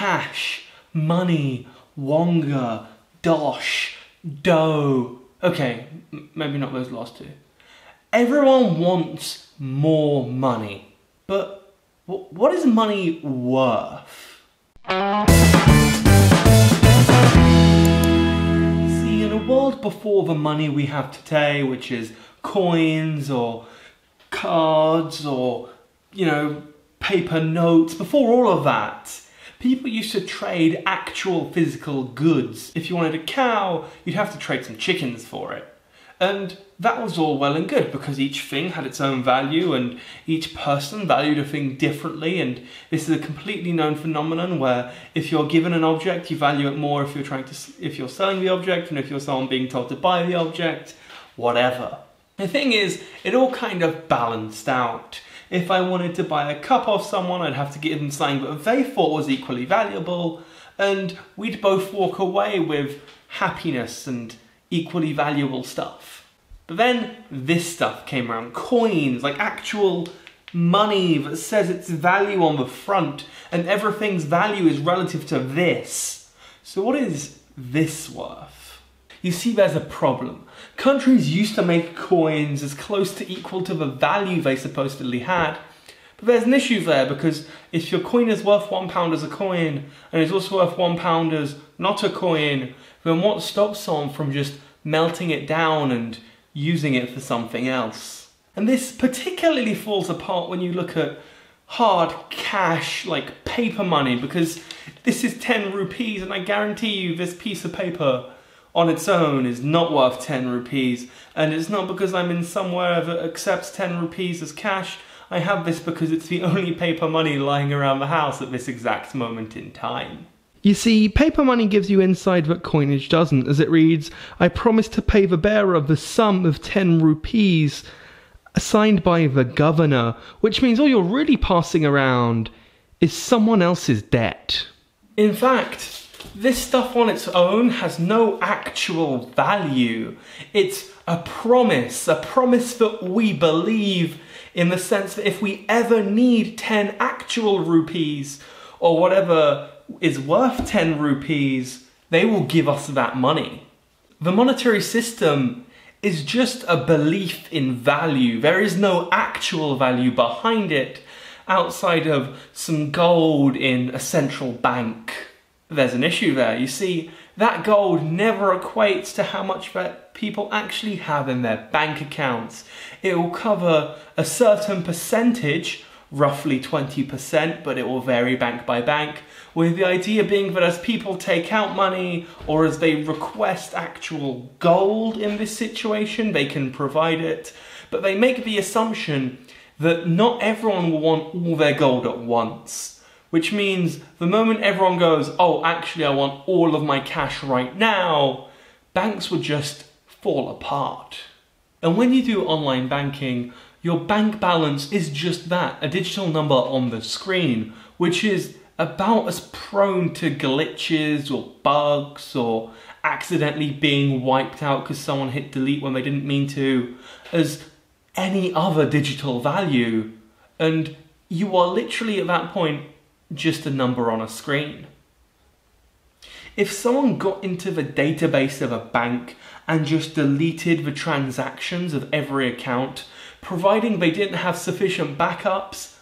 cash, money, wonga, dosh, dough. Okay, maybe not those last two. Everyone wants more money, but what is money worth? See, in a world before the money we have today, which is coins or cards or, you know, paper notes, before all of that, people used to trade actual physical goods. If you wanted a cow, you'd have to trade some chickens for it. And that was all well and good because each thing had its own value and each person valued a thing differently, and this is a completely known phenomenon where if you're given an object, you value it more if you're selling the object and if you're someone being told to buy the object, whatever. The thing is, it all kind of balanced out. If I wanted to buy a cup off someone, I'd have to give them something that they thought was equally valuable, and we'd both walk away with happiness and equally valuable stuff. But then this stuff came around, coins, like actual money that says its value on the front, and everything's value is relative to this. So what is this worth? You see, there's a problem. Countries used to make coins as close to equal to the value they supposedly had, but there's an issue there because if your coin is worth £1 as a coin and it's also worth £1 as not a coin, then what stops someone from just melting it down and using it for something else? And this particularly falls apart when you look at hard cash, like paper money, because this is 10 rupees and I guarantee you this piece of paper on its own is not worth 10 rupees. And it's not because I'm in somewhere that accepts 10 rupees as cash. I have this because it's the only paper money lying around the house at this exact moment in time. You see, paper money gives you insight that coinage doesn't, as it reads, "I promise to pay the bearer the sum of 10 rupees assigned by the governor," which means all you're really passing around is someone else's debt. In fact, this stuff on its own has no actual value. It's a promise that we believe, in the sense that if we ever need 10 actual rupees or whatever is worth 10 rupees, they will give us that money. The monetary system is just a belief in value. There is no actual value behind it outside of some gold in a central bank. There's an issue there. You see, that gold never equates to how much that people actually have in their bank accounts. It will cover a certain percentage, roughly 20%, but it will vary bank by bank, with the idea being that as people take out money or as they request actual gold in this situation, they can provide it. But they make the assumption that not everyone will want all their gold at once. Which means the moment everyone goes, "Oh, actually I want all of my cash right now," banks would just fall apart. And when you do online banking, your bank balance is just that, a digital number on the screen, which is about as prone to glitches or bugs or accidentally being wiped out because someone hit delete when they didn't mean to as any other digital value. And you are literally at that point just a number on a screen. If someone got into the database of a bank and just deleted the transactions of every account, providing they didn't have sufficient backups,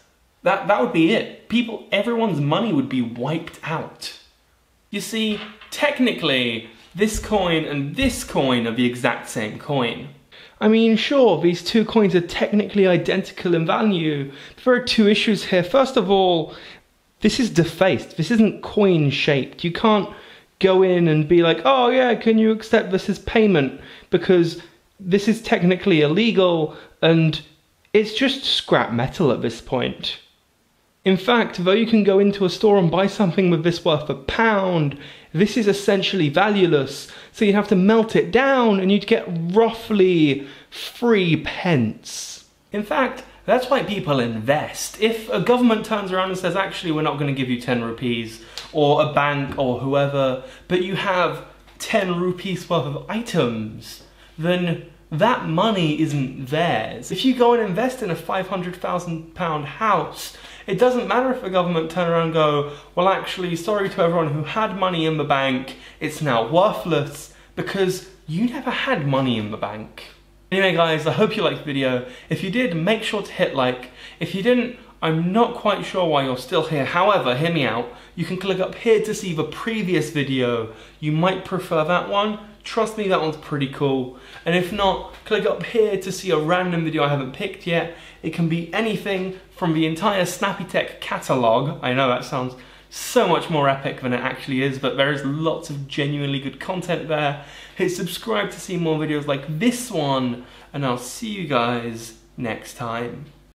that would be it. Everyone's money would be wiped out. You see, technically, this coin and this coin are the exact same coin. I mean, sure, these two coins are technically identical in value, but there are two issues here. First of all, this is defaced. This isn't coin-shaped. You can't go in and be like, "Oh yeah, can you accept this as payment?" Because this is technically illegal and it's just scrap metal at this point. In fact, though you can go into a store and buy something with this worth £1, this is essentially valueless. So you'd have to melt it down and you'd get roughly 3 pence. In fact, that's why people invest. If a government turns around and says, "Actually, we're not going to give you 10 rupees, or a bank or whoever, but you have 10 rupees worth of items, then that money isn't theirs. If you go and invest in a £500,000 house, It doesn't matter if the government turn around and go, well actually, sorry to everyone who had money in the bank, it's now worthless, because you never had money in the bank. Anyway guys, I hope you liked the video. If you did, make sure to hit like. If you didn't, I'm not quite sure why you're still here. However, hear me out. You can click up here to see the previous video. You might prefer that one. Trust me, that one's pretty cool. And if not, click up here to see a random video I haven't picked yet. It can be anything from the entire Snappytech catalog. I know that sounds so much more epic than it actually is, but there is lots of genuinely good content there. Hit subscribe to see more videos like this one, and I'll see you guys next time.